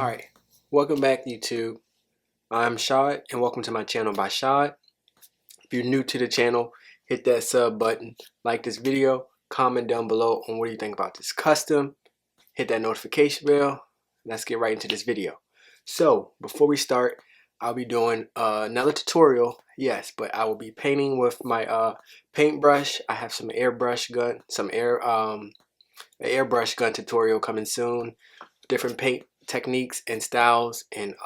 Alright, welcome back YouTube. I'm Byshaad and welcome to my channel Byshaad. If you're new to the channel, hit that sub button, like this video, comment down below on what you think about this custom, hit that notification bell. Let's get right into this video. So before we start, I'll be doing another tutorial, yes, but I will be painting with my paintbrush. I have some airbrush gun, airbrush gun tutorial coming soon. Different paint techniques and styles and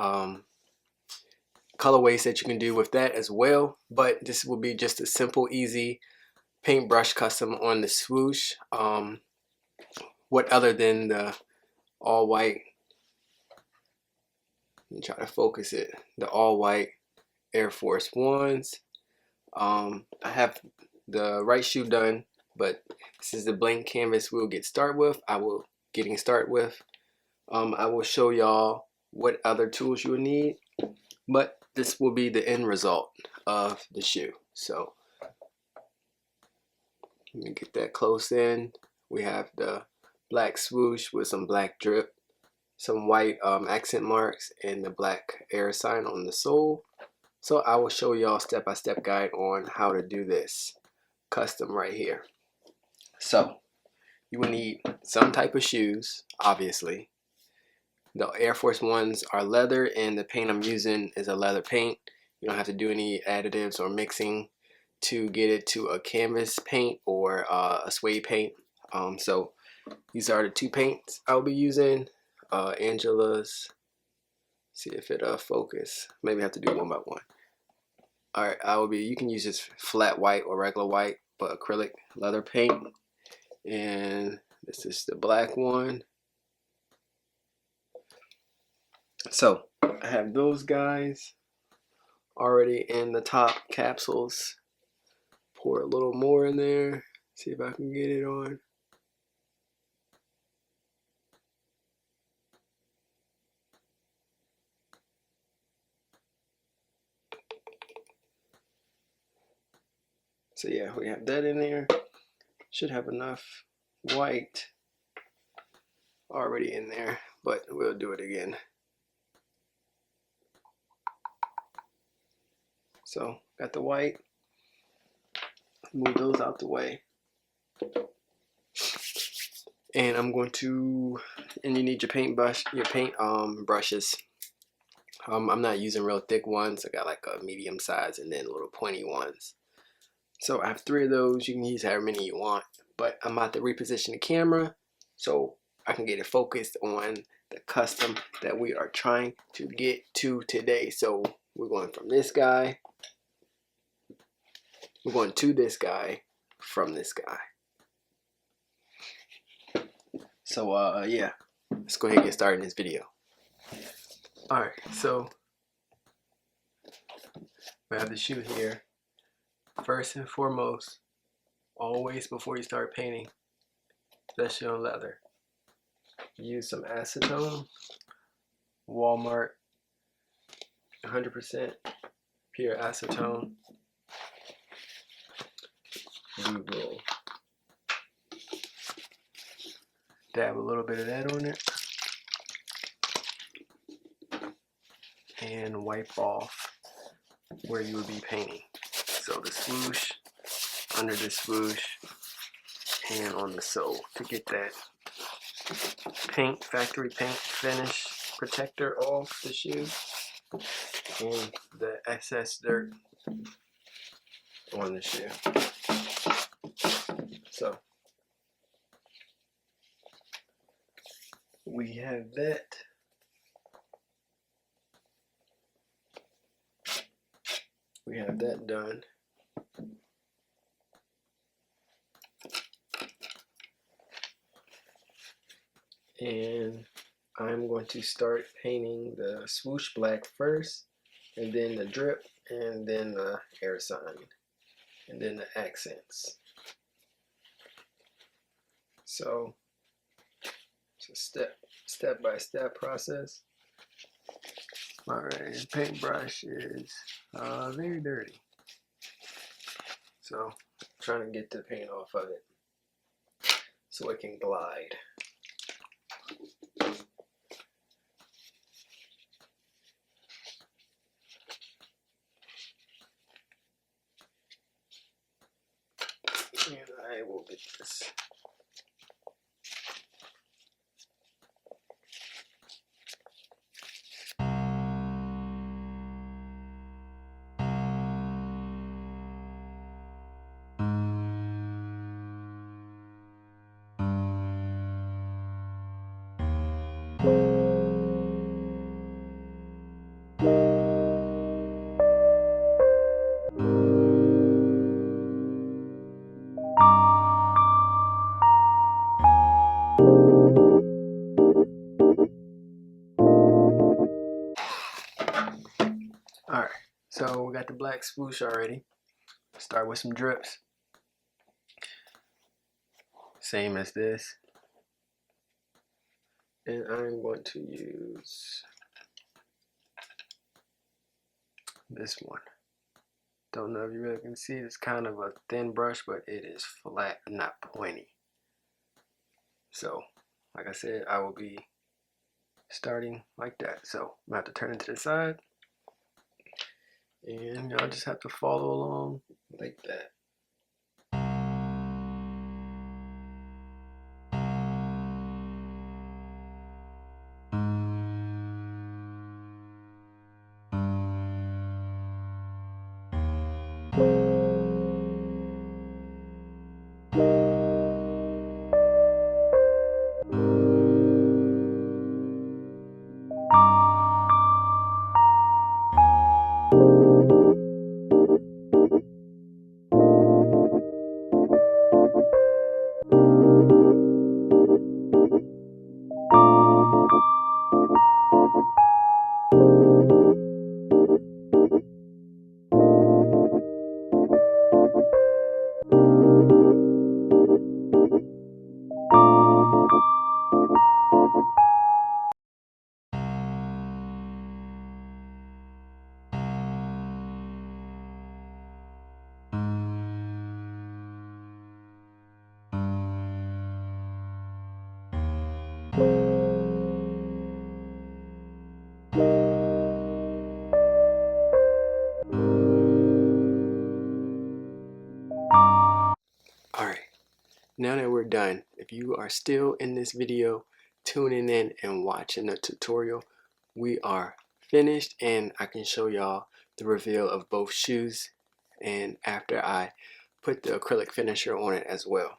colorways that you can do with that as well, but this will be just a simple easy paintbrush custom on the swoosh. What other than the all white, let me try to focus it, the all white Air Force Ones. I have the right shoe done, but this is the blank canvas we'll get started with. I will show y'all what other tools you will need, but this will be the end result of the shoe. So let me get that close in. We have the black swoosh with some black drip, some white accent marks, and the black air sign on the sole. So I will show y'all step-by-step guide on how to do this custom right here. So you will need some type of shoes, obviously. The Air Force Ones are leather and the paint I'm using is a leather paint. You don't have to do any additives or mixing to get it to a canvas paint or a suede paint. So these are the two paints I'll be using. Angela's, see if it focus. Maybe I have to do one by one. Alright, you can use this flat white or regular white, but acrylic leather paint. And this is the black one. So I have those guys already in the top capsules. Pour a little more in there. See if I can get it on. So yeah, we have that in there. Should have enough white already in there, but we'll do it again. So got the white, move those out the way. And I'm going to, and you need your paint brushes. I'm not using real thick ones. I got like a medium size and then little pointy ones. So I have 3 of those. You can use however many you want, but I'm about to reposition the camera so I can get it focused on the custom that we are trying to get to today. So we're going from this guy. We're going to this guy from this guy. So yeah, let's go ahead and get started in this video. Alright, so we have the shoe here. First and foremost, always before you start painting, especially on leather, use some acetone, Walmart, 100% pure acetone. We will dab a little bit of that on it and wipe off where you would be painting. So the swoosh, under the swoosh, and on the sole to get that paint, factory paint finish protector off the shoe and the excess dirt on the shoe. So we have that. We have that done. And I'm going to start painting the swoosh black first, and then the drip, and then the air sign, and then the accents. So it's a step-by-step process. Alright, paintbrush is very dirty. So I'm trying to get the paint off of it so it can glide. I will get this. Alright, so we got the black swoosh already. Start with some drips. Same as this. And I'm going to use this one. Don't know if you really can see, it's kind of a thin brush, but it is flat, not pointy. So, like I said, I will be starting like that. So, I'm going to have to turn it to the side. And y'all just have to follow along like that. Alright, now that we're done, if you are still in this video, tuning in and watching the tutorial, we are finished and I can show y'all the reveal of both shoes and after I put the acrylic finisher on it as well.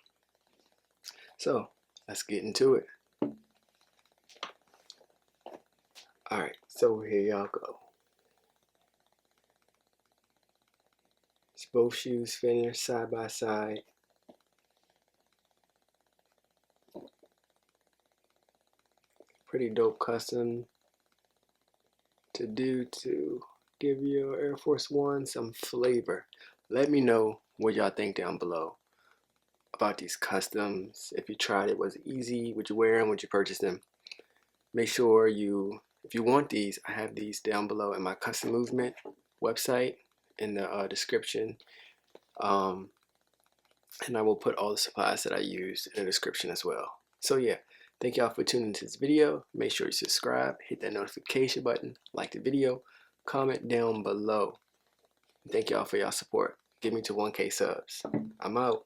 So, let's get into it. Alright, so here y'all go. It's both shoes finished side by side. Pretty dope custom to do to give your Air Force One some flavor. Let me know what y'all think down below about these customs. If you tried it, was it easy? Would you wear them? Would you purchase them? Make sure you, if you want these, I have these down below in my custom movement website in the description. And I will put all the supplies that I used in the description as well. So yeah, thank y'all for tuning into this video. Make sure you subscribe, hit that notification button, like the video, comment down below. Thank y'all for y'all support. Get me to 1K subs. I'm out.